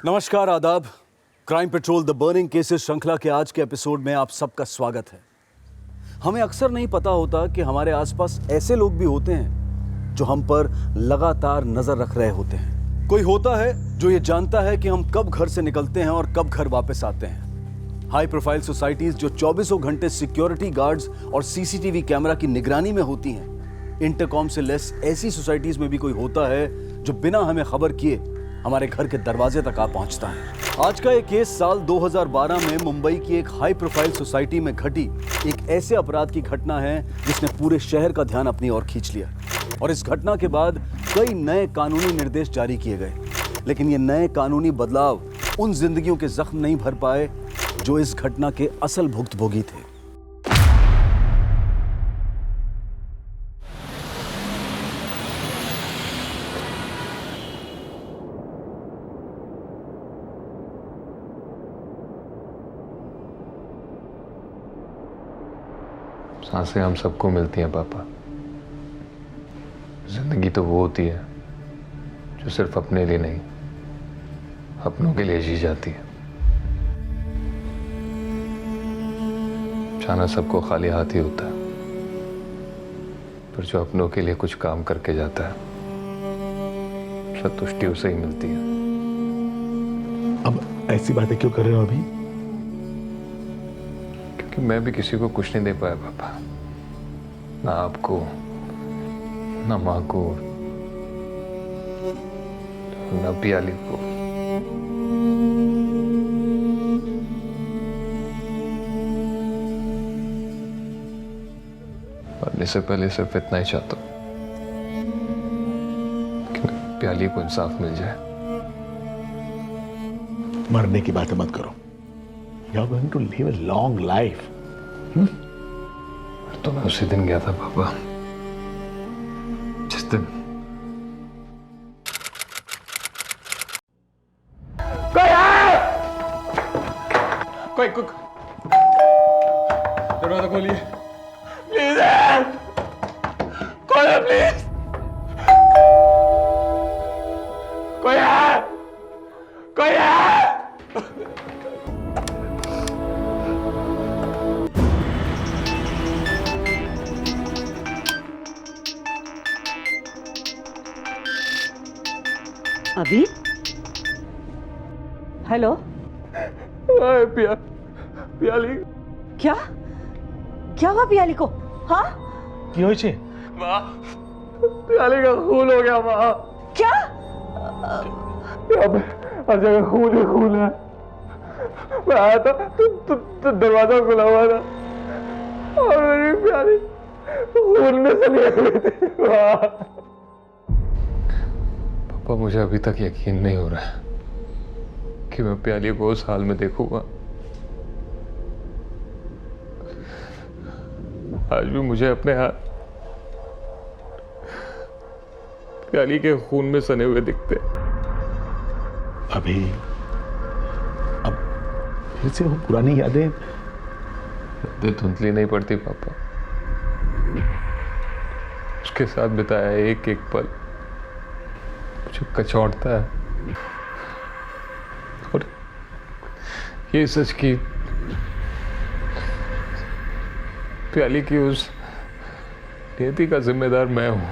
नमस्कार, आदाब। Crime petrol the burning cases श्रृंखला के आज के एपिसोड में आप सबका स्वागत है। हमें अक्सर नहीं पता होता कि हमारे आसपास ऐसे लोग भी होते हैं जो हम पर लगातार नजर रख रहे होते हैं। कोई होता है जो ये जानता है कि हम कब घर से निकलते हैं और कब घर वापस आते हैं। हाई प्रोफाइल सोसाइटीज जो 24 घंटे सिक्योरिटी गार्ड्स और सीसीटीवी कैमरा की निगरानी में होती हैं। इंटरकॉम से लेस ऐसी सोसाइटीज में भी कोई होता है जो बिना हमें खबर किए हमारे घर के दरवाजे तक आ पहुंचता है। आज का एक केस साल 2012 में मुंबई की एक हाई प्रोफाइल सोसाइटी में घटी एक ऐसे अपराध की घटना है जिसने पूरे शहर का ध्यान अपनी ओर खींच लिया। और इस घटना के बाद कई नए कानूनी निर्देश जारी किए गए, लेकिन ये नए कानूनी बदलाव उन जिंदगियों के जख्म नहीं भर पाए जो इस घटना के असल भुक्तभोगी थे। सांसें हम सबको मिलती हैं पापा। जिंदगी तो वो होती है जो सिर्फ अपने लिए नहीं, अपनों के लिए जी जाती है। जाना सबको खाली हाथ ही होता है, पर जो अपनों के लिए कुछ काम करके जाता है, संतुष्टि उसे ही मिलती है। अब ऐसी बातें क्यों कर रहे हो अभी? क्योंकि मैं भी किसी को कुछ नहीं दे पाया पापा, ना आपको, ना माँ को, ना पियाली को। मरने से पहले सिर्फ इतना ही चाहता हूँ कि प्याली को इंसाफ मिल जाए। मरने की बातें मत करो। You are going to live a long life. तो मैं उसी दिन गया था पापा, जिस दिन कोई दरवाजा खोलिए प्लीज। कौन है प्लीज? कोई है? कोई है? अभी? हेलो? पियाली। क्या? क्या हुआ पियाली को? हाँ? কি হয়েছে? माँ, पियाली का खून हो गया माँ। क्या? हर जगह खून ही खून है। मैं आया था तो दरवाजा खुला हुआ था और मेरी प्याली खून में सनी हुई थी माँ। पापा, मुझे अभी तक यकीन नहीं हो रहा है कि मैं प्याली को उस हाल में देखूंगा। आज भी मुझे अपने हाथ प्याली के खून में सने हुए दिखते। अभी अब फिर से वो पुरानी यादें धुंधली नहीं पड़ती पापा। उसके साथ बिताया एक एक पल मुझे कचौड़ता है। और ये सच की प्याली की उस नियति का जिम्मेदार मैं हूं।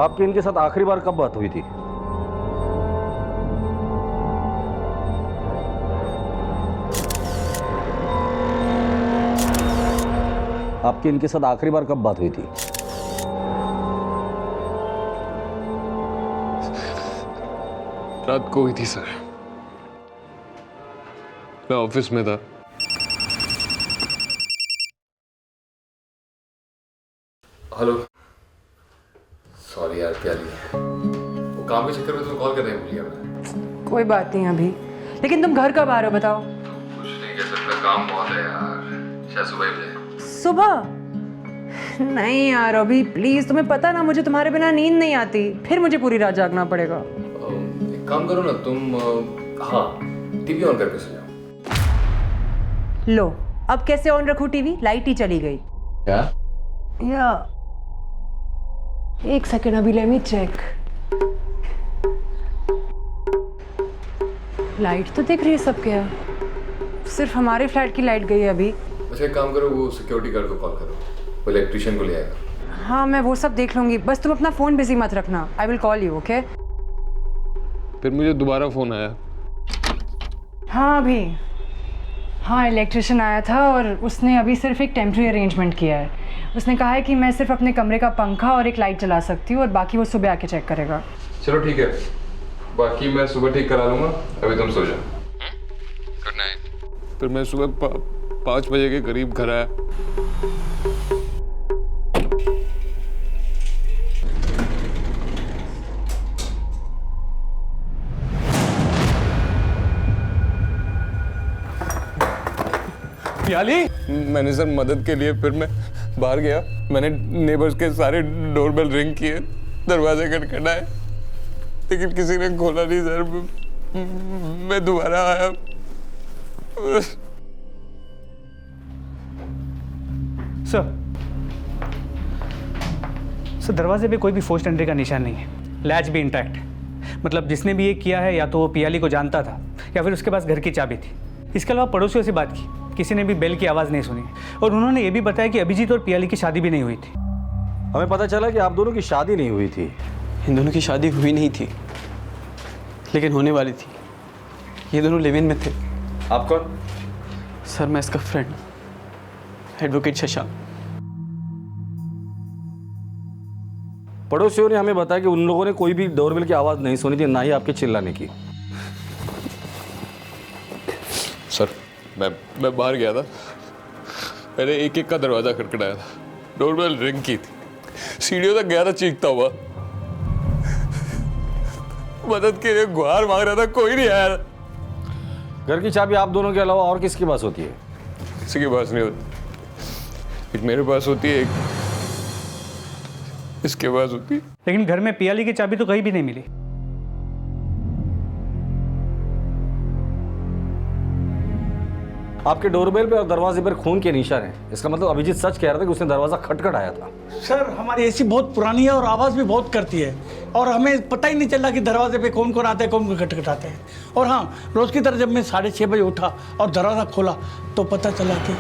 आपकी इनके साथ आखिरी बार कब बात हुई थी? आपकी इनके साथ आखिरी बार कब बात हुई थी? रात को हुई थी सर। मैं ऑफिस में था। हेलो। सॉरी यार प्याली, वो काम के चक्कर में तुम्हें कॉल करने भूल गया मैं। कोई बात नहीं अभी, लेकिन तुम घर कब आ रहे हो बताओ? कुछ नहीं कह सकता, काम बहुत है यार। शायद सुबह ही मिले। सुबह? नहीं यार अभी प्लीज, तुम्हें पता ना मुझे तुम्हारे बिना नींद नहीं आती, फिर मुझे पूरी रात जागना पड़ेगा। एक काम करो ना तुम, हाँ टीवी ऑन करके सो जाओ। लो अब कैसे ऑन रखूं टीवी? लाइट ही चली गई। क्या? या एक सेकेंड, अभी लेट मी चेक। लाइट तो दिख रही है सब, क्या सिर्फ हमारे फ्लैट की लाइट गई है अभी। अच्छा एक काम करो, वो सिक्योरिटी गार्ड को कॉल करो, वो इलेक्ट्रिशियन को ले आएगा। हाँ मैं वो सब देख लूंगी, बस तुम अपना फ़ोन बिजी मत रखना। I will call you, okay? फिर मुझे दोबारा फ़ोन आया। हाँ अभी, हाँ इलेक्ट्रिशियन आया था और उसने अभी सिर्फ एक टेम्प्रेरी अरेंजमेंट किया है। उसने कहा है कि मैं सिर्फ अपने कमरे का पंखा और एक लाइट चला सकती हूँ और बाकी वो सुबह आके चेक करेगा। चलो ठीक है, बाकी मैं सुबह ठीक करा लूँगा, अभी तुम सो जाओ। Good night. फिर मैं सुबह 5 बजे के करीब घर आया। प्याली, मैंने सर मदद के लिए फिर मैं बाहर गया, मैंने नेबर्स के सारे डोरबेल रिंग किए, दरवाजे खटखटाए, लेकिन किसी ने खोला नहीं सर। मैं दोबारा आया। सर दरवाजे पे कोई भी फोर्स्ड एंट्री का निशान नहीं है, लैच भी इंटैक्ट है। मतलब जिसने भी ये किया है या तो वो पियाली को जानता था या फिर उसके पास घर की चाबी थी। इसके अलावा पड़ोसियों से बात की, किसी ने भी बेल की आवाज़ नहीं सुनी और उन्होंने ये भी बताया कि अभिजीत और पियाली की शादी भी नहीं हुई थी। हमें पता चला कि आप दोनों की शादी नहीं हुई थी। इन दोनों की शादी हुई नहीं थी, लेकिन होने वाली थी। ये दोनों लिव इन में थे। आप कौन? सर मैं इसका फ्रेंड, एडवोकेट शशांक। पड़ोसियों ने हमें बताया कि उन लोगों ने कोई भी डोरबेल की आवाज़ नहीं सुनी थी, ना ही आपके चिल्लाने की। सर मैं बाहर गया था, मैंने एक एक का दरवाजा खटखटाया था, डोरबेल रिंग की थी, सीढ़ियों तक गया था चीखता हुआ, मदद के लिए गुहार मांग रहा था, कोई नहीं आया। घर की चाबी आप दोनों के अलावा और किसके पास होती है? किसी के पास नहीं होती, एक मेरे पास होती है, एक इसके पास होती है। लेकिन घर में पियाली की चाबी तो कहीं भी नहीं मिली। आपके डोरबेल पे और दरवाजे पर खून के निशान हैं। इसका मतलब अभिजीत सच कह रहा था कि उसने दरवाजा खटखटाया था। सर हमारी एसी बहुत पुरानी है और आवाज़ भी बहुत करती है और हमें पता ही नहीं चला कि दरवाजे पे कौन कौन आते हैं, कौन कौन खटखटाते हैं। और हाँ, रोज़ की तरह जब मैं 6:30 बजे उठा और दरवाज़ा खोला तो पता चला कि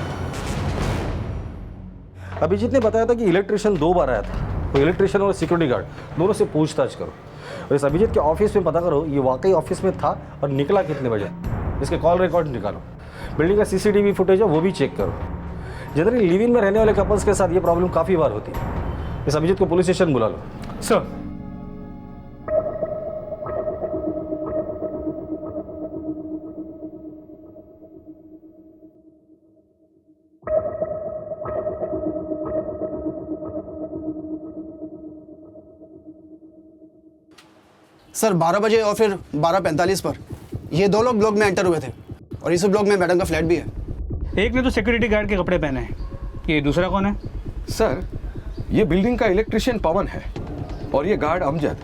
अभिजीत ने बताया था कि इलेक्ट्रिशियन 2 बार आया था। तो इलेक्ट्रिशियन और सिक्योरिटी गार्ड दोनों से पूछताछ करो और इस अभिजीत के ऑफिस में पता करो ये वाकई ऑफिस में था और निकला कितने बजे। इसके कॉल रिकॉर्ड निकालो, बिल्डिंग का सीसीटीवी फुटेज है वो भी चेक करो। जनरली लिव इन में रहने वाले कपल्स के साथ ये प्रॉब्लम काफ़ी बार होती है। इस अभिजीत को पुलिस स्टेशन बुला लो। सर सर 12 बजे और फिर 12:45 पर ये 2 लोग ब्लॉक में एंटर हुए थे और इस ब्लॉक में मैडम का फ्लैट भी है। एक ने तो सिक्योरिटी गार्ड के कपड़े पहने हैं, ये दूसरा कौन है? सर ये बिल्डिंग का इलेक्ट्रिशियन पवन है और ये गार्ड अमजद।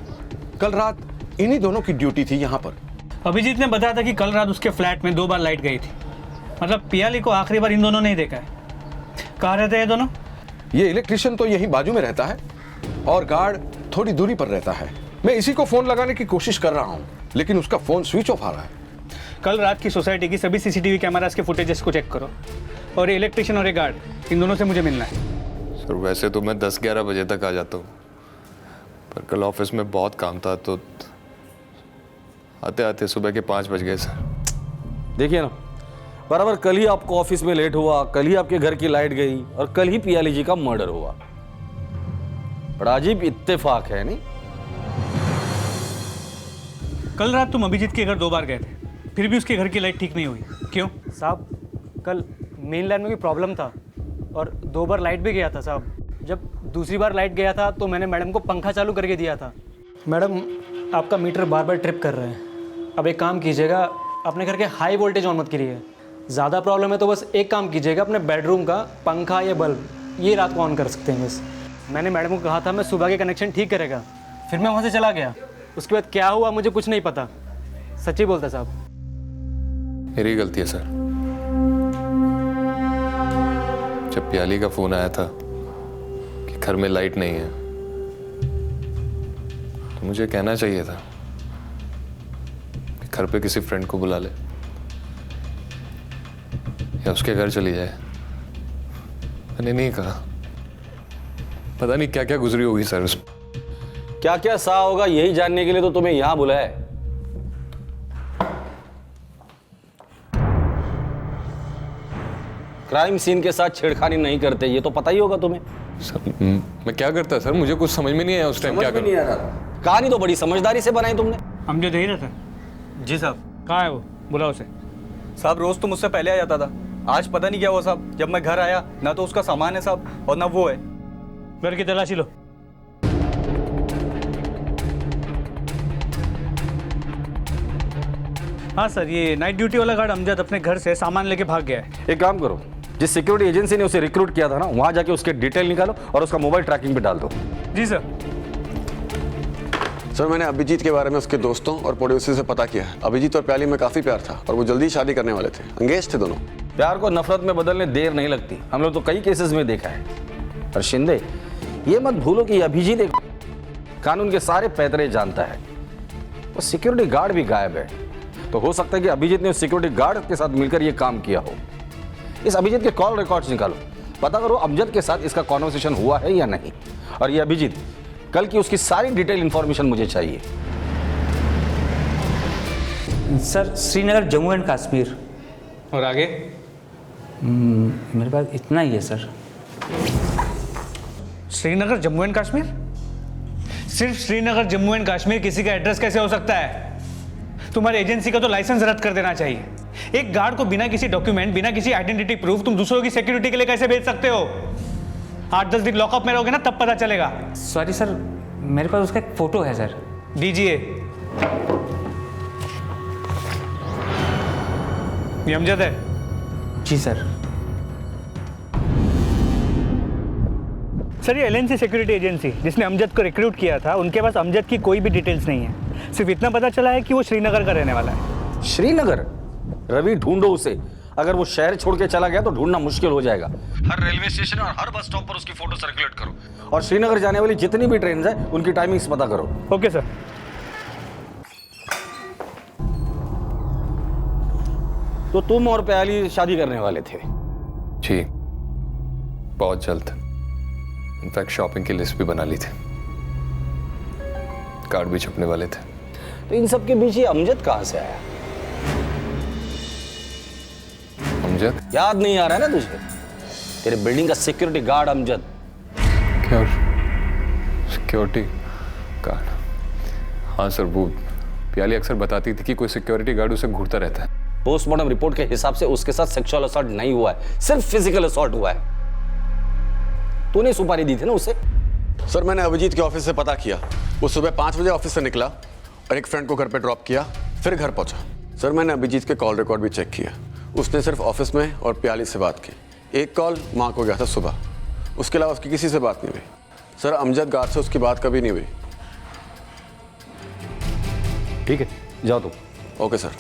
कल रात इन्हीं दोनों की ड्यूटी थी यहाँ पर। अभिजीत ने बताया था कि कल रात उसके फ्लैट में 2 बार लाइट गई थी। मतलब पियाली को आखिरी बार इन दोनों ने ही देखा है। कहाँ रहते हैं ये दोनों? ये इलेक्ट्रिशियन तो यहीं बाजू में रहता है और गार्ड थोड़ी दूरी पर रहता है। मैं इसी को फोन लगाने की कोशिश कर रहा हूँ लेकिन उसका फोन स्विच ऑफ आ रहा है। कल रात की सोसाइटी की सभी सीसीटीवी कैमरास के फुटेजेस को चेक करो और ये इलेक्ट्रिशियन और ये गार्ड, इन दोनों से मुझे मिलना है। सर वैसे तो मैं 10-11 बजे तक आ जाता हूँ, पर कल ऑफिस में बहुत काम था तो आते आते सुबह के 5 बज गए सर। देखिए ना, बराबर कल ही आपको ऑफिस में लेट हुआ, कल ही आपके घर की लाइट गई और कल ही पियाली जी का मर्डर हुआ। बड़ा अजीब इत्तेफाक है नहीं? कल रात तुम अभिजीत के घर 2 बार गए थे, फिर भी उसके घर की लाइट ठीक नहीं हुई, क्यों? साहब कल मेन लाइन में कोई प्रॉब्लम था और 2 बार लाइट भी गया था साहब। जब दूसरी बार लाइट गया था तो मैंने मैडम को पंखा चालू करके दिया था। मैडम आपका मीटर बार बार ट्रिप कर रहे हैं। अब एक काम कीजिएगा, अपने घर के हाई वोल्टेज ऑन मत करिए। ज़्यादा प्रॉब्लम है तो बस एक काम कीजिएगा, अपने बेडरूम का पंखा या बल्ब ये रात को ऑन कर सकते हैं बस। मैंने मैडम को कहा था मैं सुबह के कनेक्शन ठीक करेगा, फिर मैं वहाँ से चला गया। उसके बाद क्या हुआ मुझे कुछ नहीं पता, सच्ची बोलता साहब। मेरी गलती है सर। जब प्याली का फोन आया था कि घर में लाइट नहीं है तो मुझे कहना चाहिए था कि घर पे किसी फ्रेंड को बुला ले या उसके घर चली जाए। मैंने नहीं कहा। पता नहीं क्या क्या गुजरी होगी सर उस क्या क्या सा होगा यही जानने के लिए तो तुम्हें यहां बुलाया है। क्राइम सीन के साथ छेड़खानी नहीं करते, ये तो पता ही होगा तुम्हें। सर मैं क्या करता सर, मुझे कुछ समझ में नहीं आया उस टाइम क्या नहीं आ रहा। कहानी तो बड़ी समझदारी से बनाई तुमने। अमजद यही रहता है? जी साहब। कहाँ है वो? बुलाओ उसे। साहब रोज तो मुझसे पहले आ जाता था, आज पता नहीं क्या हुआ साहब। जब मैं घर आया ना तो उसका सामान है साहब और ना वो है। घर की तलाशी लो। हाँ सर, ये नाइट ड्यूटी वाला गार्ड अमजद अपने घर से सामान लेके भाग गया है। एक काम करो, जिस सिक्योरिटी एजेंसी ने उसे रिक्रूट किया था ना, वहां जाके उसके डिटेल निकालो और उसका मोबाइल ट्रैकिंग पे डाल दो। जी सर। सर मैंने अभिजीत के बारे में उसके दोस्तों और पड़ोसी से पता किया है। अभिजीत और प्याली में काफी प्यार था और वो जल्दी शादी करने वाले थे। अंगेज थे दोनों। प्यार को नफरत में बदलने देर नहीं लगती, हम लोग तो कई केसेस में देखा है। और शिंदे, ये मत भूलो कि अभिजीत एक कानून के सारे पैतरे जानता है। वो सिक्योरिटी गार्ड भी गायब है, तो हो सकता है कि अभिजीत ने उस सिक्योरिटी गार्ड के साथ मिलकर ये काम किया हो। इस अभिजीत के कॉल रिकॉर्ड्स निकालो, पता करो अमजद के साथ इसका कॉन्वर्सेशन हुआ है या नहीं। और ये अभिजीत, कल की उसकी सारी डिटेल इंफॉर्मेशन मुझे चाहिए। Sir Srinagar Jammu and Kashmir. और आगे? मेरे पास इतना ही है सर। श्रीनगर जम्मू एंड कश्मीर? सिर्फ श्रीनगर जम्मू एंड कश्मीर किसी का एड्रेस कैसे हो सकता है? तुम्हारी एजेंसी का तो लाइसेंस रद्द कर देना चाहिए। एक गार्ड को बिना किसी डॉक्यूमेंट, बिना किसी आइडेंटिटी प्रूफ तुम दूसरों की सिक्योरिटी के लिए कैसे भेज सकते हो? 8-10 दिन लॉकअप में रहोगे ना, तब पता चलेगा। सॉरी सर, मेरे पास उसका एक फोटो है सर। दीजिए। ये अमजद है? जी सर। सर ये एलएनसी सिक्योरिटी एजेंसी जिसने अमजद को रिक्रूट किया था, उनके पास अमजद की कोई भी डिटेल्स नहीं है। सिर्फ इतना पता चला है कि वो श्रीनगर का रहने वाला है। श्रीनगर? रवि, ढूंढो उसे। अगर वो शहर छोड़ के चला गया तो ढूंढना मुश्किल हो जाएगा। हर रेलवे स्टेशन और हर बस स्टॉप पर उसकी फोटो सर्कुलेट करो और श्रीनगर जाने वाली जितनी भी ट्रेन है उनकी टाइमिंग्स पता करो। Okay sir. तो तुम और प्याली शादी करने वाले थे? जी, बहुत जल्द। इनफैक्ट शॉपिंग की लिस्ट भी बना ली थी, कार्ड भी छपने वाले थे। तो इन सब के बीच ये अमजद कहां से आया? अमजद? याद नहीं आ रहा है ना तुझे? तेरे बिल्डिंग का सिक्योरिटी गार्ड अमजद। क्या सिक्योरिटी गार्ड? हाँ सर, वो प्याली अक्सर बताती थी कि कोई सिक्योरिटी गार्ड उसे घूरता रहता है। पोस्टमार्टम रिपोर्ट के हिसाब से उसके साथ सेक्सुअल असॉल्ट नहीं हुआ है, सिर्फ फिजिकल असॉल्ट हुआ है। तूने सुपारी दी थी ना उसे? सर मैंने अभिजीत के ऑफिस से पता किया। वो सुबह 5 बजे ऑफिस से निकला और एक फ्रेंड को घर पे ड्रॉप किया, फिर घर पहुंचा। सर मैंने अभिजीत के कॉल रिकॉर्ड भी चेक किया। उसने सिर्फ ऑफिस में और प्याली से बात की। एक कॉल माँ को गया था सुबह, उसके अलावा उसकी किसी से बात नहीं हुई। सर अमजद गार्ड से उसकी बात कभी नहीं हुई। ठीक है, जाओ तुम। Okay sir.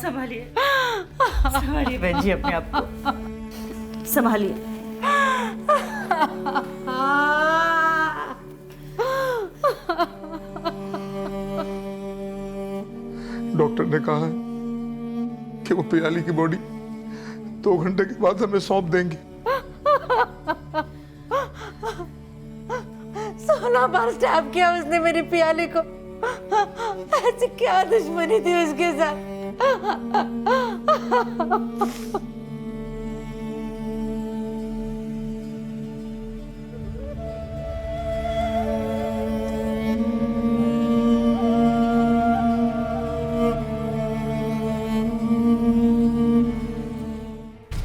संभालिए संभालिए बहन जी, अपने आप को संभालिए। डॉक्टर ने कहा है कि वो प्याली की बॉडी 2 घंटे के बाद हमें सौंप देंगे। 16 बार स्टैब किया उसने मेरी प्याली को। ऐसी क्या दुश्मनी थी उसके साथ?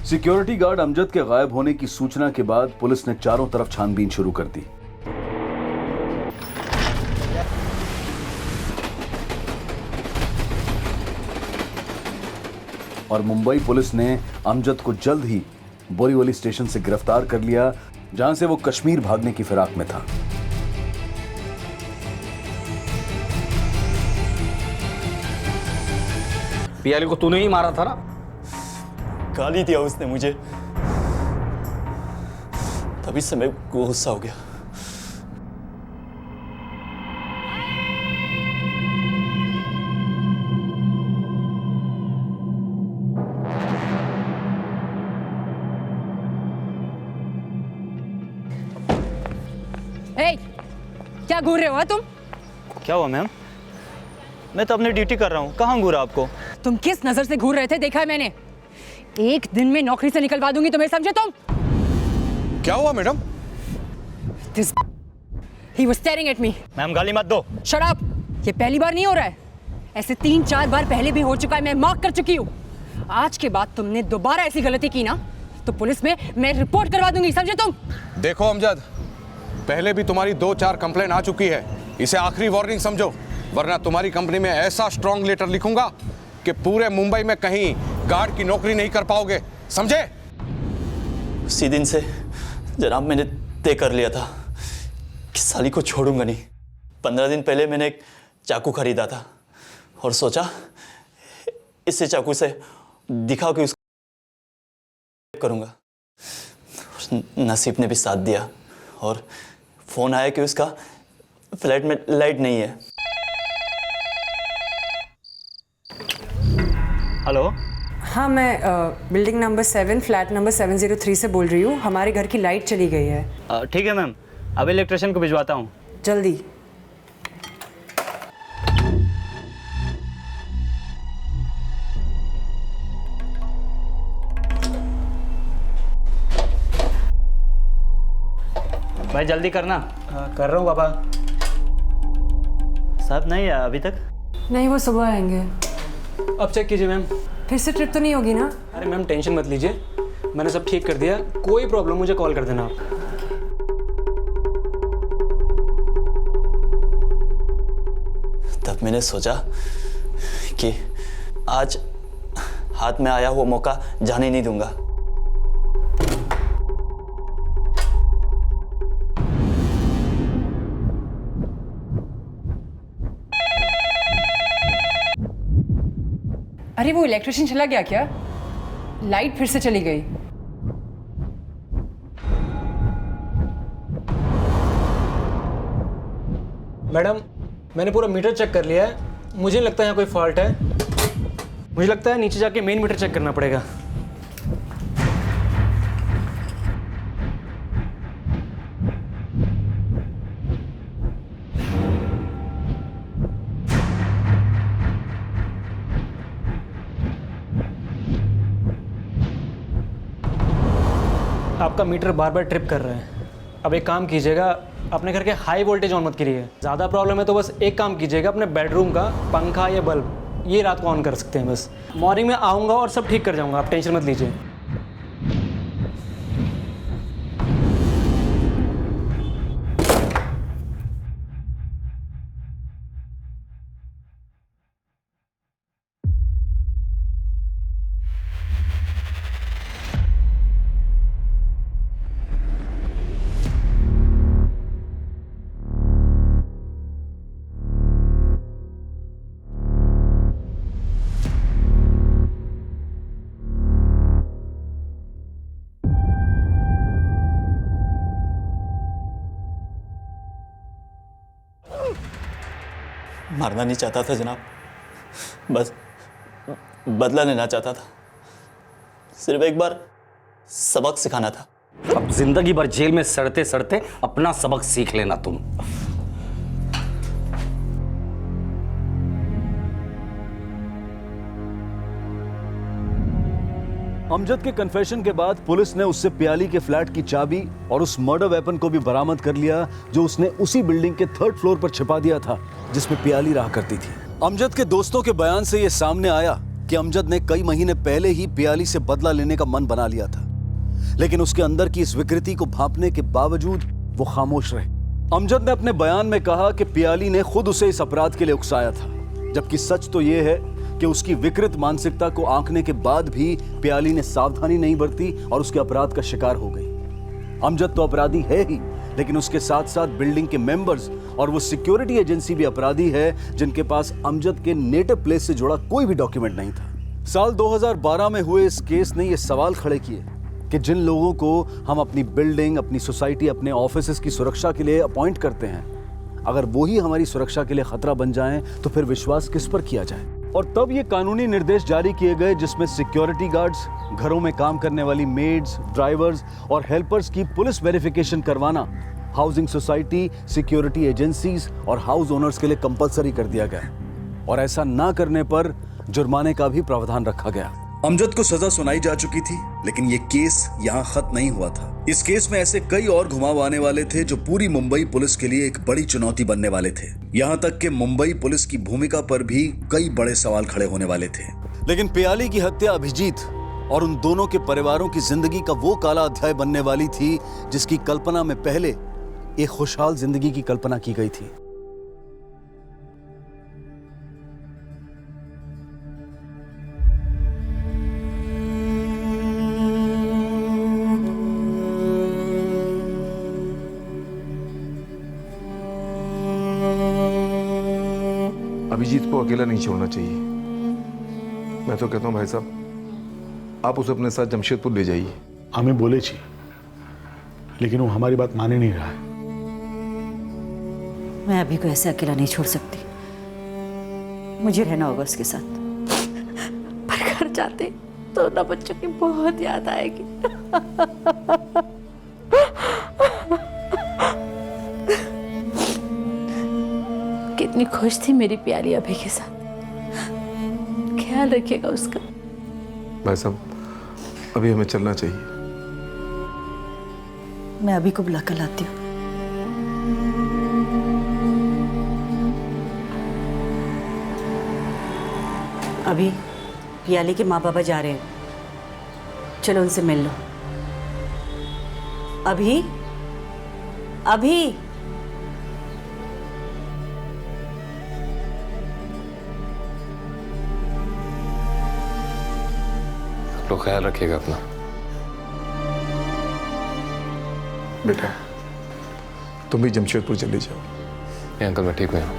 सिक्योरिटी गार्ड अमजद के गायब होने की सूचना के बाद पुलिस ने चारों तरफ छानबीन शुरू कर दी। और मुंबई पुलिस ने अमजद को जल्द ही बोरीवली स्टेशन से गिरफ्तार कर लिया, जहां से वो कश्मीर भागने की फिराक में था। पियाली को तूने ही मारा था ना? गाली दिया उसने मुझे। तभी से मेरे को गुस्सा हो गया। क्या घूर रहे हो तुम? क्या हुआ मैम? मैं तो अपनी ड्यूटी कर रहा हूँ, कहाँ घूरा आपको? तुम किस नजर से घूर रहे थे देखा है मैंने। एक दिन में नौकरी से निकलवा दूंगी तुम्हें, समझे तुम? क्या हुआ madam? He was staring at me. Ma'am गाली मत दो। Shut up! ये पहली बार नहीं हो रहा है, ऐसे 3-4 बार पहले भी हो चुका है, मैं मार्क कर चुकी हूँ। आज के बाद तुमने दोबारा ऐसी गलती की ना तो पुलिस में मैं रिपोर्ट करवा दूंगी, समझे तुम? देखो अमजद, पहले भी तुम्हारी 2-4 कंप्लेन आ चुकी है, इसे आखिरी वार्निंग समझो, वरना तुम्हारी कंपनी में ऐसा स्ट्रॉन्ग लेटर लिखूंगा कि पूरे मुंबई में कहीं गार्ड की नौकरी नहीं कर पाओगे, समझे? उसी दिन से जनाब मैंने तय कर लिया था कि साली को छोड़ूंगा नहीं। 15 दिन पहले मैंने एक चाकू खरीदा था और सोचा इससे चाकू से दिखा कि उसको करूंगा। नसीब ने भी साथ दिया और फोन आया कि उसका फ्लैट में लाइट नहीं है। हेलो। हाँ, मैं बिल्डिंग नंबर 7 फ्लैट नंबर 703 से बोल रही हूँ। हमारे घर की लाइट चली गई है। ठीक है मैम, अब इलेक्ट्रिशियन को भिजवाता हूँ। जल्दी। भाई जल्दी करना। कर रहा हूँ पापा। साहब नहीं आया अभी तक? नहीं, वो सुबह आएंगे। अब चेक कीजिए मैम। फिर से ट्रिप तो नहीं होगी ना? अरे मैम टेंशन मत लीजिए, मैंने सब ठीक कर दिया। कोई प्रॉब्लम मुझे कॉल कर देना आप। तब मैंने सोचा कि आज हाथ में आया हुआ मौका जाने नहीं दूंगा। अरे वो इलेक्ट्रिशियन चला गया क्या? लाइट फिर से चली गई। मैडम मैंने पूरा मीटर चेक कर लिया है, मुझे नहीं लगता यहाँ कोई फॉल्ट है। मुझे लगता है नीचे जाके मेन मीटर चेक करना पड़ेगा। आपका मीटर बार बार ट्रिप कर रहा है। अब एक काम कीजिएगा, अपने घर के हाई वोल्टेज ऑन मत करिए। ज़्यादा प्रॉब्लम है तो बस एक काम कीजिएगा, अपने बेडरूम का पंखा या बल्ब ये रात को ऑन कर सकते हैं। बस मॉर्निंग में आऊँगा और सब ठीक कर जाऊँगा, आप टेंशन मत लीजिए। मारना नहीं चाहता था जनाब, बस बदला लेना चाहता था। सिर्फ एक बार सबक सिखाना था। अब जिंदगी भर जेल में सड़ते सड़ते अपना सबक सीख लेना तुम। अमजद के कन्फेशन के बाद पुलिस ने उससे प्याली के फ्लैट की चाबी और उस मर्डर वेपन को भी बरामद कर लिया जो उसने उसी बिल्डिंग के 3rd फ्लोर पर छिपा दिया था जिसमें प्याली रहा करती थी। अमजद के दोस्तों के बयान से यह सामने आया कि अमजद ने कई महीने पहले ही प्याली से बदला लेने का मन बना लिया था, लेकिन उसके अंदर की इस विकृति को भांपने के बावजूद वो खामोश रहे। अमजद ने अपने बयान में कहा कि प्याली ने खुद उसे इस अपराध के लिए उकसाया था, जबकि सच तो यह है कि उसकी विकृत मानसिकता को आंकने के बाद भी प्याली ने सावधानी नहीं बरती और उसके अपराध का शिकार हो गई। अमजद तो अपराधी है ही, लेकिन उसके साथ साथ बिल्डिंग के मेंबर्स और वो सिक्योरिटी एजेंसी भी अपराधी है जिनके पास अमजद के नेटिव प्लेस से जुड़ा कोई भी डॉक्यूमेंट नहीं था। साल 2012 में हुए इस केस ने ये सवाल खड़े किए कि जिन लोगों को हम अपनी बिल्डिंग, अपनी सोसाइटी, अपने ऑफिसेज की सुरक्षा के लिए अपॉइंट करते हैं, अगर वो ही हमारी सुरक्षा के लिए खतरा बन जाएं, तो फिर विश्वास किस पर किया जाए? और तब ये कानूनी निर्देश जारी किए गए जिसमें सिक्योरिटी गार्ड्स, घरों में काम करने वाली मेड्स, ड्राइवर्स और हेल्पर्स की पुलिस वेरिफिकेशन करवाना हाउसिंग सोसाइटी, सिक्योरिटी एजेंसीज और हाउस ओनर्स के लिए कंपलसरी कर दिया गया, और ऐसा ना करने पर जुर्माने का भी प्रावधान रखा गया। अमजद को सजा सुनाई जा चुकी थी, लेकिन ये केस यहाँ खत्म नहीं हुआ था। इस केस में ऐसे कई और घुमाव आने वाले थे जो पूरी मुंबई पुलिस के लिए एक बड़ी चुनौती बनने वाले थे। यहाँ तक कि मुंबई पुलिस की भूमिका पर भी कई बड़े सवाल खड़े होने वाले थे। लेकिन पियाली की हत्या अभिजीत और उन दोनों के परिवारों की जिंदगी का वो काला अध्याय बनने वाली थी जिसकी कल्पना में पहले एक खुशहाल जिंदगी की कल्पना की गई थी। अभिजीत को अकेला नहीं छोड़ना चाहिए। मैं तो कहता हूँ भाई साहब, आप उसे अपने साथ जमशेदपुर ले जाइए। हमें बोले छी, लेकिन वो हमारी बात माने नहीं रहा है। मैं अभी को ऐसे अकेला नहीं छोड़ सकती, मुझे रहना होगा उसके साथ। पर घर जाते तो ना बच्चों की बहुत याद आएगी। कितनी खुश थी मेरी प्याली अभी के साथ, ख्याल रखिएगा उसका। भाई साहब, अभी हमें चलना चाहिए। मैं अभी को बुला कर लाती हूँ। अभी पियाली के माँ बाबा जा रहे हैं, चलो उनसे मिल लो। अभी अभी तो ख्याल रखिएगा अपना। बेटा, तुम भी जमशेदपुर चले जाओ। नहीं अंकल, मैं ठीक हूँ यहाँ।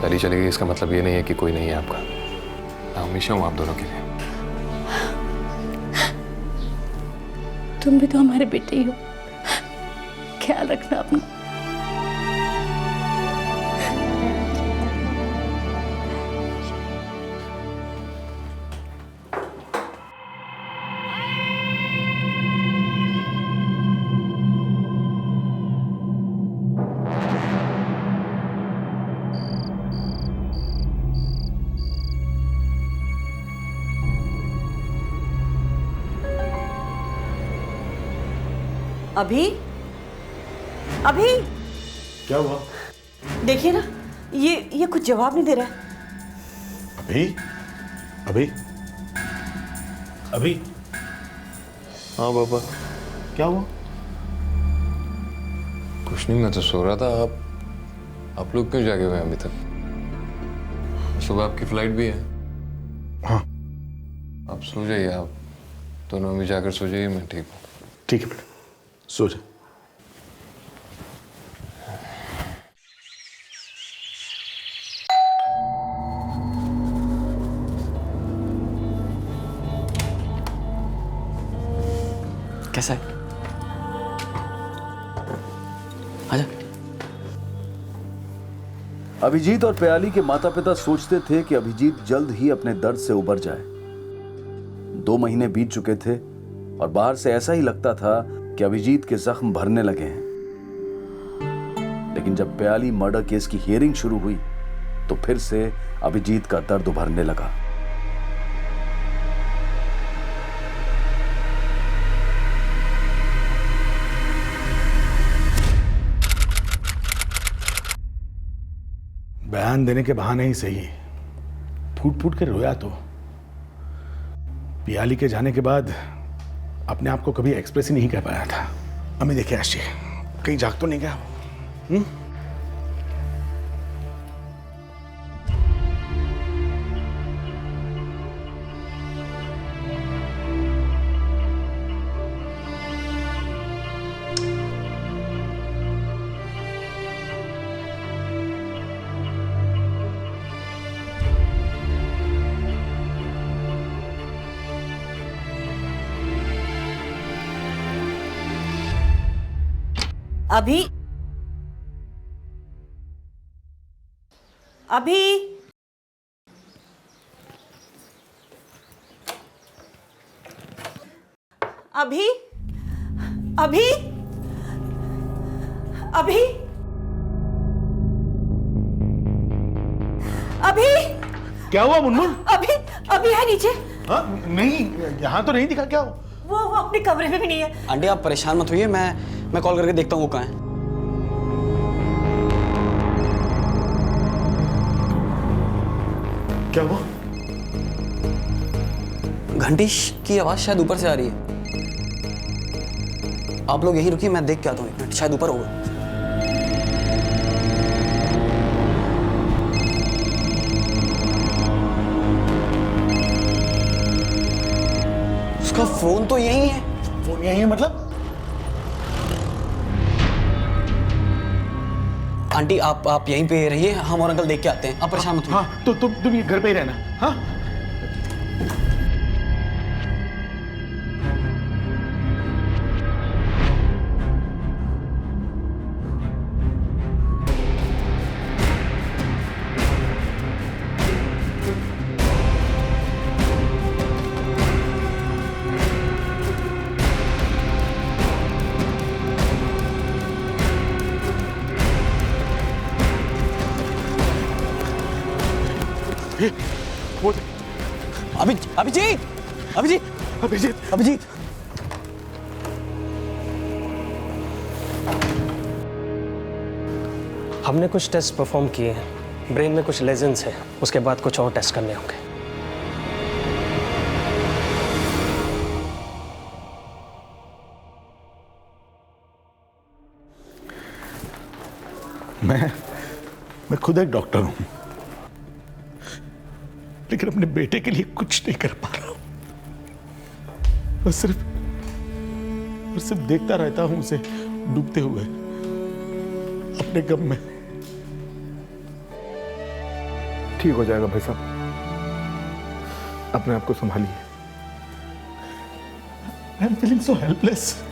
पहली चली गई इसका मतलब ये नहीं है कि कोई नहीं है आपका। मैं हमेशा हूँ आप दोनों के लिए। तुम भी तो हमारे बेटे ही हो, ख्याल रखना अपना। अभी अभी क्या हुआ? देखिए ना, ये कुछ जवाब नहीं दे रहा है। अभी अभी अभी हाँ पापा। क्या हुआ? कुछ नहीं, मैं तो सो रहा था। आप लोग क्यों जागे हुए हैं अभी तक? सुबह आपकी फ्लाइट भी है। हाँ, आप सो जाइए। आप दोनों भी जाकर सो जाइए, मैं ठीक हूँ। ठीक है बेटा, सो जा। कैसा है? आजा। अभिजीत और प्याली के माता पिता सोचते थे कि अभिजीत जल्द ही अपने दर्द से उबर जाए। 2 महीने बीत चुके थे और बाहर से ऐसा ही लगता था कि अभिजीत के जख्म भरने लगे हैं। लेकिन जब प्याली मर्डर केस की हियरिंग शुरू हुई तो फिर से अभिजीत का दर्द उभरने लगा। बयान देने के बहाने ही सही, फूट फूट के रोया तो। पियाली के जाने के बाद अपने आप को कभी एक्सप्रेस ही नहीं कर पाया था। अम्मी देखिए आशी, कहीं जाग तो नहीं गया? अभी अभी अभी अभी अभी अभी क्या हुआ मुनमुन? अभी अभी है नीचे। हाँ नहीं, यहाँ तो नहीं दिखा। क्या हुआ? वो अपने कमरे में भी नहीं है। आंटी आप परेशान मत होइए, मैं कॉल करके देखता हूँ वो कहाँ है। क्या हुआ? घंटी की आवाज शायद ऊपर से आ रही है। आप लोग यहीं रुकिए, मैं देख के आता हूँ 1 मिनट, शायद ऊपर होगा। उसका फोन तो यही है। फोन यही है मतलब? आंटी आप यहीं पे रहिए, हम और अंकल देख के आते हैं, आप परेशान मत होइए। हाँ तो तुम ये घर पे ही रहना। हाँ अभिजीत अभिजीत अभिजीत अभिजीत हमने कुछ टेस्ट परफॉर्म किए हैं, ब्रेन में कुछ लेजेंस है, उसके बाद कुछ और टेस्ट करने होंगे। मैं खुद एक डॉक्टर हूं, लेकिन अपने बेटे के लिए कुछ नहीं कर पा रहा हूं। बस सिर्फ देखता रहता हूं उसे डूबते हुए अपने गम में। ठीक हो जाएगा भाई साहब, अपने आप को संभालिए। I am feeling so helpless.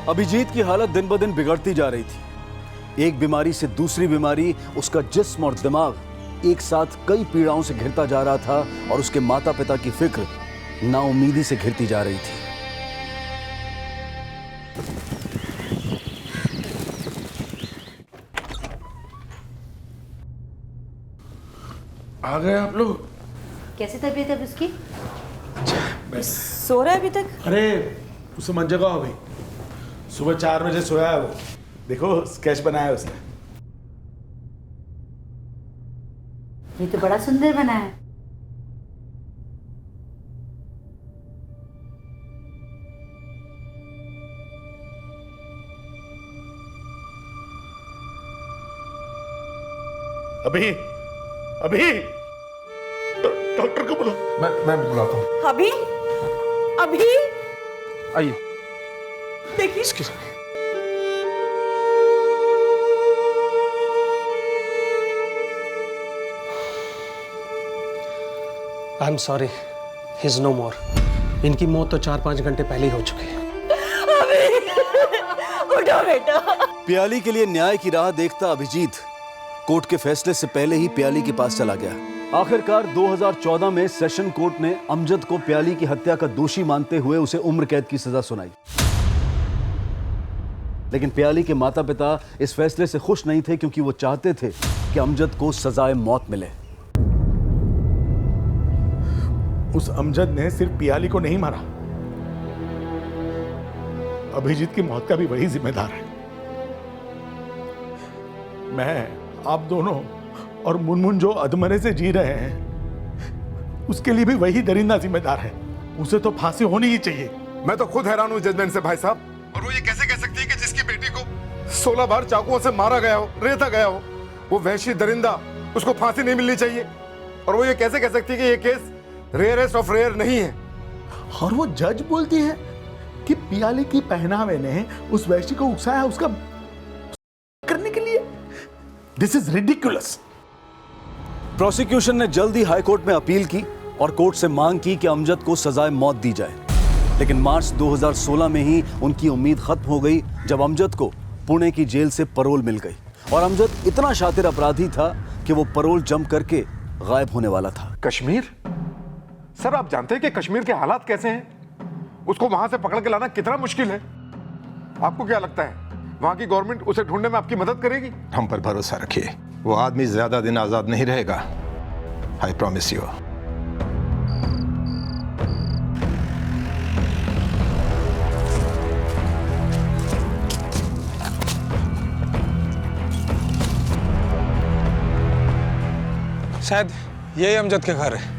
Abhijeet की हालत दिन ब दिन बिगड़ती जा रही थी। एक बीमारी से दूसरी बीमारी उसका जिस्म और दिमाग एक साथ कई पीड़ाओं से घिरता जा रहा था और उसके माता पिता की फिक्र नाउमीदी से घिरती जा रही थी। आ गए आप लोग? कैसी तबीयत है उसकी? बस सो रहा है अभी तक? अरे उसे मन जगाओ अभी। सुबह 4 बजे सोया है वो। देखो स्केच बनाया उसने। ये तो बड़ा सुंदर बना है। अभी डॉक्टर को बुला। मैं बुलाता हूँ। अभी अभी आइए देखिए। I am sorry, he is no more. इनकी मौत तो 4-5 घंटे पहले ही हो चुकी है। उठो बेटा। प्याली के लिए न्याय की राह देखता अभिजीत कोर्ट के फैसले से पहले ही प्याली के पास चला गया। आखिरकार 2014 में सेशन कोर्ट ने अमजद को प्याली की हत्या का दोषी मानते हुए उसे उम्र कैद की सजा सुनाई। लेकिन प्याली के माता पिता इस फैसले से खुश नहीं थे, क्योंकि वो चाहते थे कि अमजद को सजाए मौत मिले। उस अमजद ने सिर्फ पियाली को नहीं मारा, अभिजीत की मौत का भी वही जिम्मेदार है। मैं, आप दोनों और मुनमुन जो अधमरे से जी रहे हैं, उसके लिए भी वही दरिंदा जिम्मेदार है। उसे तो फांसी होनी ही चाहिए। मैं तो खुद हैरान हूं जजमेंट से भाई साहब। और वो ये कैसे कह सकती है कि जिसकी बेटी को 16 बार चाकुओं से मारा गया हो, रेता गया हो, वो वहशी दरिंदा, उसको फांसी नहीं मिलनी चाहिए। और वो ये कैसे कह सकती है कि ये केस रेयरेस्ट ऑफ रेयर नहीं है। और वो जज बोलती है कि पियाली की पहनावे ने उस वैश्य को उकसाया उसका करने के लिए। This is ridiculous. प्रोसिक्यूशन ने जल्द ही हाईकोर्ट में अपील की और कोर्ट से मांग की कि अमजद को सजाए मौत दी जाए। लेकिन मार्च 2016 में ही उनकी उम्मीद खत्म हो गई जब अमजद को पुणे की जेल से पैरोल मिल गई। और अमजद इतना शातिर अपराधी था कि वो पैरोल जंप करके गायब होने वाला था। कश्मीर? सर आप जानते हैं कि कश्मीर के हालात कैसे हैं? उसको वहां से पकड़ के लाना कितना मुश्किल है। आपको क्या लगता है वहां की गवर्नमेंट उसे ढूंढने में आपकी मदद करेगी? हम पर भरोसा रखिए, वो आदमी ज्यादा दिन आजाद नहीं रहेगा। I promise you. शायद यही अमजद के घर है।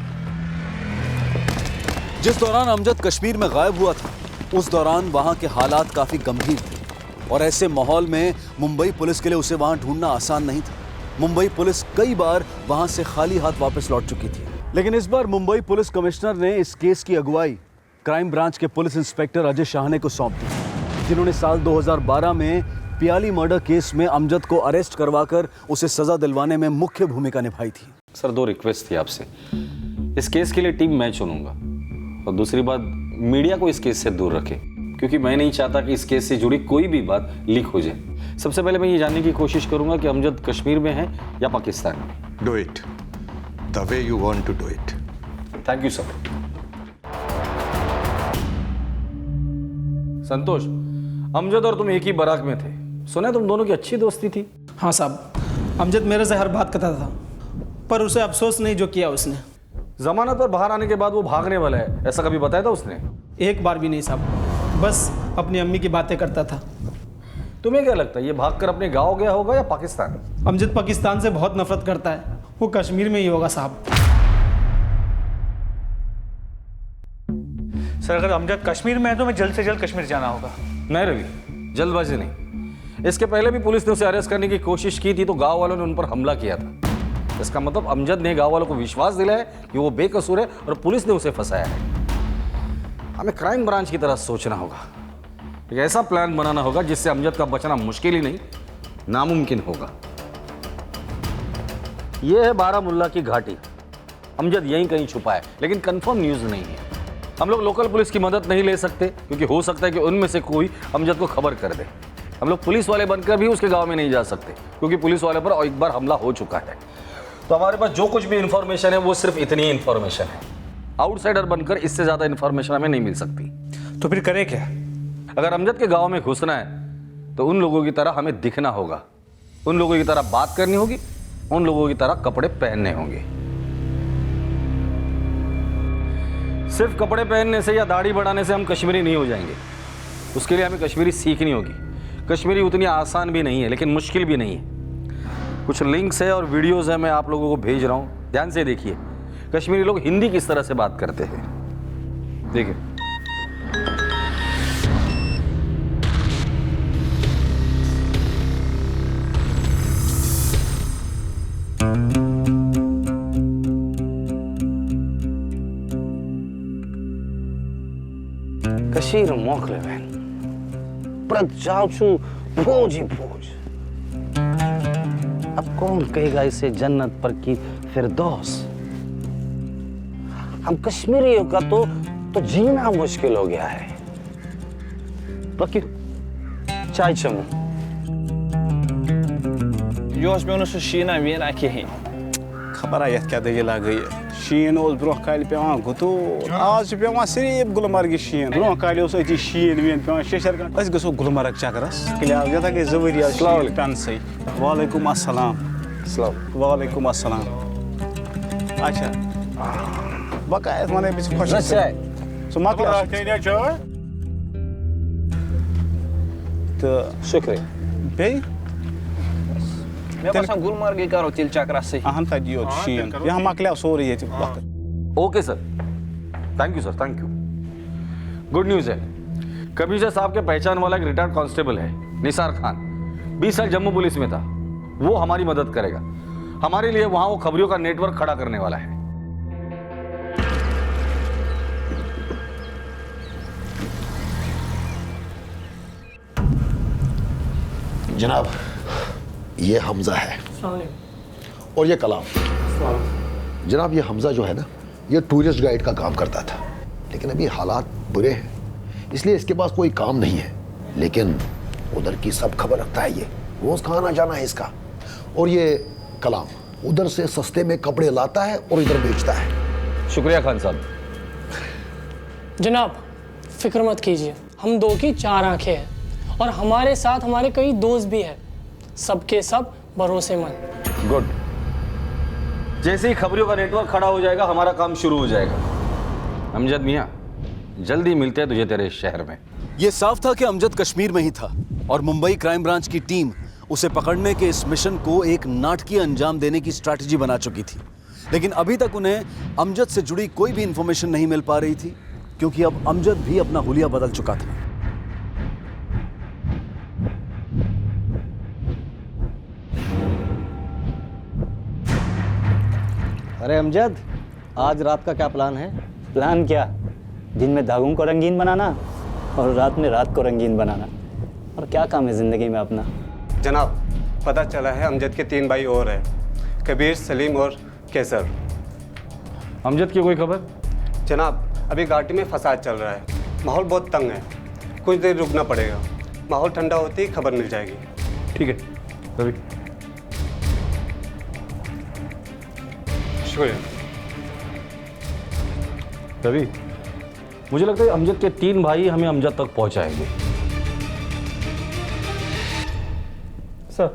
जिस दौरान अमजद कश्मीर में गायब हुआ था उस दौरान वहां के हालात काफी गंभीर थे और ऐसे माहौल में मुंबई पुलिस के लिए उसे वहां ढूंढना आसान नहीं था। मुंबई पुलिस कई बार वहां से खाली हाथ वापस लौट चुकी थी, लेकिन इस बार मुंबई पुलिस कमिश्नर ने इस केस की अगुवाई क्राइम ब्रांच के पुलिस इंस्पेक्टर अजय शाहने को सौंप दी, जिन्होंने साल 2012 में पियाली मर्डर केस में अमजद को अरेस्ट करवाकर उसे सजा दिलवाने में मुख्य भूमिका निभाई थी। सर 2 रिक्वेस्ट थी आपसे। इस केस के लिए टीम मैं चुनूंगा और दूसरी बात, मीडिया को इस केस से दूर रखें, क्योंकि मैं नहीं चाहता कि इस केस से जुड़ी कोई भी बात लीक हो जाए। सबसे पहले मैं ये जानने की कोशिश करूंगा कि अमजद कश्मीर में है या पाकिस्तान में। Do it the way you want to do it. Thank you sir. Santosh, Amjad और तुम एक ही बारात में थे, सुना तुम दोनों की अच्छी दोस्ती थी। हाँ साहब, अमजद मेरे से हर बात करता था, पर उसे अफसोस नहीं जो किया उसने। जमानत पर बाहर आने के बाद वो भागने वाला है, ऐसा कभी बताया था उसने? एक बार भी नहीं साहब, बस अपनी अम्मी की बातें करता था। तुम्हें क्या लगता है ये भागकर अपने गांव गया होगा या पाकिस्तान? अमजद पाकिस्तान से बहुत नफरत करता है, वो कश्मीर में ही होगा साहब। सर अगर अमजद कश्मीर में है तो मैं जल्द से जल्द कश्मीर जाना होगा। नहीं रवि, जल्दबाजी नहीं। इसके पहले भी पुलिस ने उसे अरेस्ट करने की कोशिश की थी तो गांव वालों ने उन पर हमला किया था। इसका मतलब अमजद ने गांव वालों को विश्वास दिलाया कि वो बेकसूर है और पुलिस ने उसे फंसाया है। हमें क्राइम ब्रांच की तरह सोचना होगा, एक ऐसा प्लान बनाना होगा जिससे अमजद का बचना मुश्किल ही नहीं नामुमकिन होगा। यह है बारामुल्ला की घाटी। अमजद यहीं कहीं छुपा है, लेकिन कंफर्म न्यूज़ नहीं है। हम लोग लोकल पुलिस की मदद नहीं ले सकते क्योंकि हो सकता है कि उनमें से कोई अमजद को खबर कर दे। हम लोग पुलिस वाले बनकर भी उसके गांव में नहीं जा सकते क्योंकि पुलिस वाले पर एक बार हमला हो चुका है। तो हमारे पास जो कुछ भी इंफॉर्मेशन है वो सिर्फ इतनी इंफॉर्मेशन है। आउटसाइडर बनकर इससे ज़्यादा इंफॉर्मेशन हमें नहीं मिल सकती। तो फिर करें क्या? अगर अमजद के गाँव में घुसना है तो उन लोगों की तरह हमें दिखना होगा, उन लोगों की तरह बात करनी होगी, उन लोगों की तरह कपड़े पहनने होंगे। सिर्फ कपड़े पहनने से या दाढ़ी बढ़ाने से हम कश्मीरी नहीं हो जाएंगे। उसके लिए हमें कश्मीरी सीखनी होगी। कश्मीरी उतनी आसान भी नहीं है लेकिन मुश्किल भी नहीं है। कुछ लिंक्स है और वीडियोस है, मैं आप लोगों को भेज रहा हूँ, ध्यान से देखिए। कश्मीरी लोग हिंदी किस तरह से बात करते हैं, देखिए। कशीर मोकले बहन प्रत जाऊचू भोज ही भोज। अब कौन कहेगा इसे जन्नत पर की फिरदौस। हम कश्मीरियों का तो जीना मुश्किल हो गया है। बाकी चाय चमू यह पे शीना वीना कहें खबर ये क्या दलील आ गई। शीन ब्रो काल पे गुतूर, आज पे सिर्फ गुलमर्ग शीन। ब्रो काल अति शीन वीन पे शेशर गो गुलमर्ग चकरस ये गई जवरिया पेंस। वालेकुम अस्सलाम। वालेकुम अस्सलाम। अच्छा बकायत मन खुश सो मकला तो शुक्रिया बे गुलमर्ग करो तिल चक्रास अहन तयो शीन यहाँ मकल सोरे ये वक्त। Okay sir, thank you sir, thank you. Good news है, कमिश्नर साहब के पहचान वाला एक रिटायर्ड कांस्टेबल है निसार खान, 20 साल जम्मू पुलिस में था। वो हमारी मदद करेगा। हमारे लिए वहां वो खबरियों का नेटवर्क खड़ा करने वाला है। जनाब, ये हमजा है और ये कलाम। जनाब, ये हमजा जो है ना, ये टूरिस्ट गाइड का काम करता था, लेकिन अभी हालात बुरे हैं इसलिए इसके पास कोई काम नहीं है। लेकिन उधर की सब खबर रखता है, ये रोज कहाँ आना जाना है इसका। और ये कलाम उधर से सस्ते में कपड़े लाता है और इधर बेचता है। शुक्रिया खान साहब। जनाब फिक्र मत कीजिए, हम दो की चार आंखें हैं और हमारे साथ हमारे कई दोस्त भी हैं, सबके सब भरोसेमंद। गुड। जैसे ही खबरों का नेटवर्क खड़ा हो जाएगा हमारा काम शुरू हो जाएगा। अमजद मियाँ, जल्दी मिलते हैं तुझे तेरे शहर में। यह साफ था कि अमजद कश्मीर में ही था और मुंबई क्राइम ब्रांच की टीम उसे पकड़ने के इस मिशन को एक नाटकीय अंजाम देने की स्ट्रैटेजी बना चुकी थी। लेकिन अभी तक उन्हें अमजद से जुड़ी कोई भी इंफॉर्मेशन नहीं मिल पा रही थी, क्योंकि अब अमजद भी अपना हुलिया बदल चुका था। अरे अमजद, आज रात का क्या प्लान है? प्लान क्या, दिन में धागों को रंगीन बनाना और रात में रात को रंगीन बनाना। और क्या काम है ज़िंदगी में अपना। जनाब पता चला है अमजद के 3 भाई और हैं, कबीर, सलीम और कैसर। अमजद की कोई खबर? जनाब अभी घाटी में फसाद चल रहा है, माहौल बहुत तंग है, कुछ देर रुकना पड़ेगा, माहौल ठंडा होते ही खबर मिल जाएगी। ठीक है रवि। शुक्रिया रवि। मुझे लगता है अमजद के 3 भाई हमें अमजद तक पहुंचाएंगे। सर,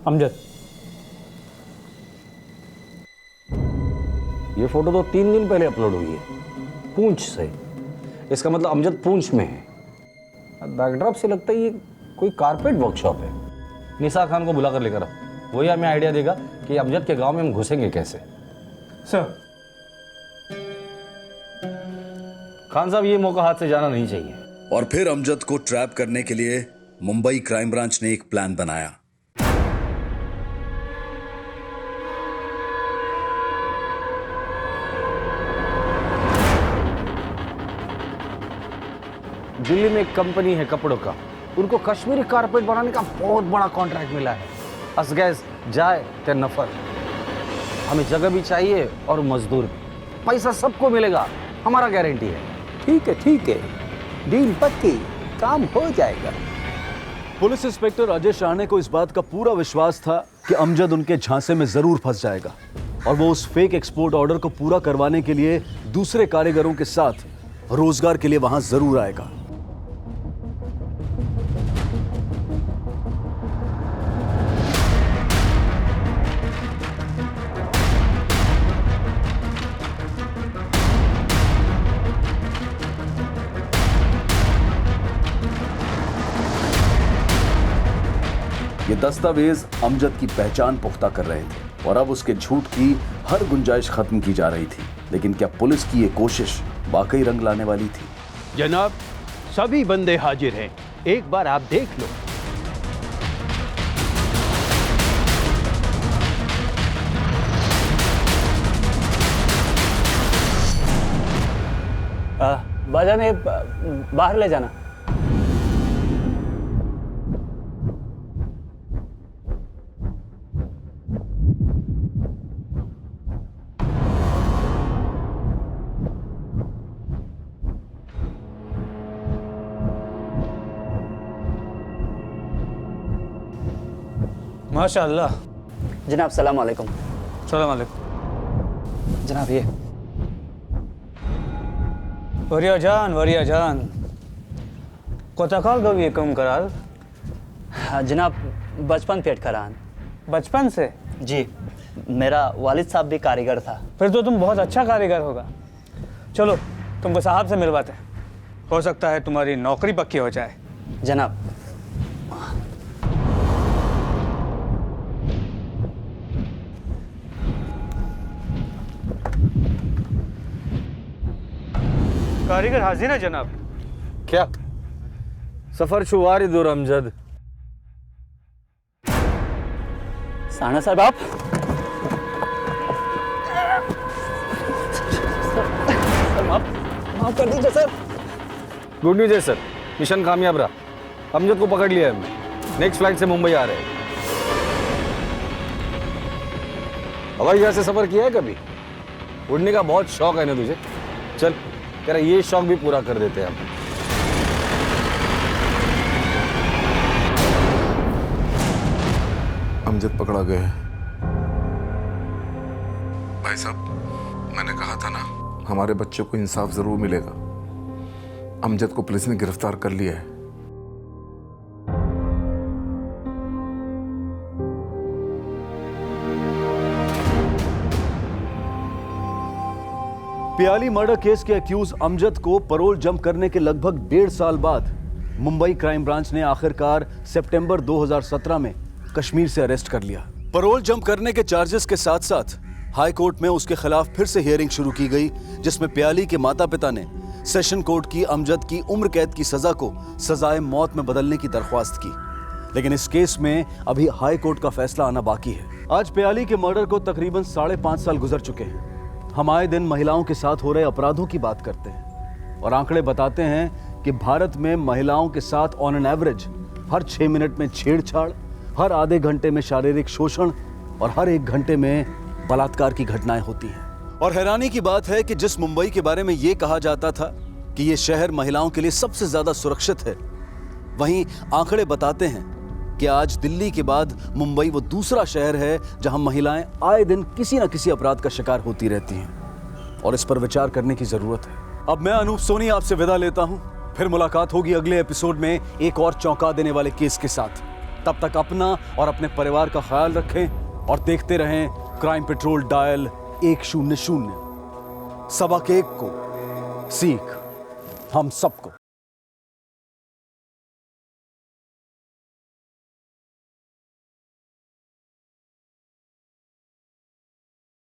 अमजद। ये फोटो तो 3 दिन पहले अपलोड हुई है, पूंछ से। इसका मतलब अमजद पूंछ में है। बैकड्रॉप से लगता है ये कोई कारपेट वर्कशॉप है। निसार खान को बुलाकर लेकर आ, वही हमें आइडिया देगा कि अमजद के गांव में हम घुसेंगे कैसे। सर। खान साहब, ये मौका हाथ से जाना नहीं चाहिए। और फिर अमजद को ट्रैप करने के लिए मुंबई क्राइम ब्रांच ने एक प्लान बनाया। दिल्ली में एक कंपनी है कपड़ों का, उनको कश्मीरी कारपेट बनाने का बहुत बड़ा कॉन्ट्रैक्ट मिला है। असगैस जाए ते नफर। हमें जगह भी चाहिए और मजदूर भी। पैसा सबको मिलेगा, हमारा गारंटी है। ठीक है, डील पक्की, काम हो जाएगा। पुलिस इंस्पेक्टर अजय शाहने को इस बात का पूरा विश्वास था कि अमजद उनके झांसे में जरूर फंस जाएगा और वो उस फेक एक्सपोर्ट ऑर्डर को पूरा करवाने के लिए दूसरे कारीगरों के साथ रोजगार के लिए वहां जरूर आएगा। ये दस्तावेज अमजद की पहचान पुख्ता कर रहे थे और अब उसके झूठ की हर गुंजाइश खत्म की जा रही थी। लेकिन क्या पुलिस की ये कोशिश वाकई रंग लाने वाली थी? जनाब, सभी बंदे हाजिर हैं, एक बार आप देख लो। बाजा में बाहर ले जाना। माशाअल्लाह। जनाब सलाम अलैकुम। सलाम अलैकुम। जनाब ये वरिया जान कोताकाल दो ये कम कराल। हाँ जनाब, बचपन पेट करान। बचपन से? जी, मेरा वालिद साहब भी कारीगर था। फिर तो तुम बहुत अच्छा कारीगर होगा। चलो तुमको साहब से मिलवाते हैं, हो सकता है तुम्हारी नौकरी पक्की हो जाए। जनाब कारीगर हाजिर है जनाब। क्या सफर शुवारी दूर अमजद। साना साहब आप माफ कर दीजिए सर। गुड न्यूज है सर, मिशन कामयाब रहा। अमजद को पकड़ लिया है हमने। नेक्स्ट फ्लाइट से मुंबई आ रहे हैं। हवाई जहाज से सफर किया है कभी? उड़ने का बहुत शौक है ना तुझे? चल तेरा ये शौक भी पूरा कर देते हैं हम। अमजद पकड़ा गया है। भाई साहब, मैंने कहा था ना, हमारे बच्चे को इंसाफ जरूर मिलेगा। अमजद को पुलिस ने गिरफ्तार कर लिया है। पियाली मर्डर केस के अक्यूज अमजद को पैरोल जंप करने के लगभग 1.5 साल बाद मुंबई क्राइम ब्रांच ने आखिरकार सितंबर 2017 में कश्मीर से अरेस्ट कर लिया। पैरोल जंप करने के चार्जेस के साथ साथ हाई कोर्ट में उसके खिलाफ फिर से हियरिंग शुरू की गई, जिसमें पियाली के माता पिता ने सेशन कोर्ट की अमजद की उम्र कैद की सजा को सजाए मौत में बदलने की दरख्वास्त की। लेकिन इस केस में अभी हाई कोर्ट का फैसला आना बाकी है। आज पियाली के मर्डर को तकरीबन 5.5 साल गुजर चुके हैं। हम आए दिन महिलाओं के साथ हो रहे अपराधों की बात करते हैं और आंकड़े बताते हैं कि भारत में महिलाओं के साथ on an average her 6 minute में छेड़छाड़, हर आधे घंटे में शारीरिक शोषण और हर 1 घंटे में बलात्कार की घटनाएं होती हैं। और हैरानी की बात है कि जिस मुंबई के बारे में यह कहा जाता था कि यह शहर महिलाओं के लिए सबसे ज्यादा सुरक्षित है, वहीं आंकड़े बताते हैं कि आज दिल्ली के बाद मुंबई वो दूसरा शहर है जहां महिलाएं आए दिन किसी न किसी अपराध का शिकार होती रहती हैं और इस पर विचार करने की जरूरत है। अब मैं अनूप सोनी आपसे विदा लेता हूं, फिर मुलाकात होगी अगले एपिसोड में एक और चौंका देने वाले केस के साथ। तब तक अपना और अपने परिवार का ख्याल रखें और देखते रहें क्राइम पेट्रोल डायल 100। सबक एक को, सीख हम सबको।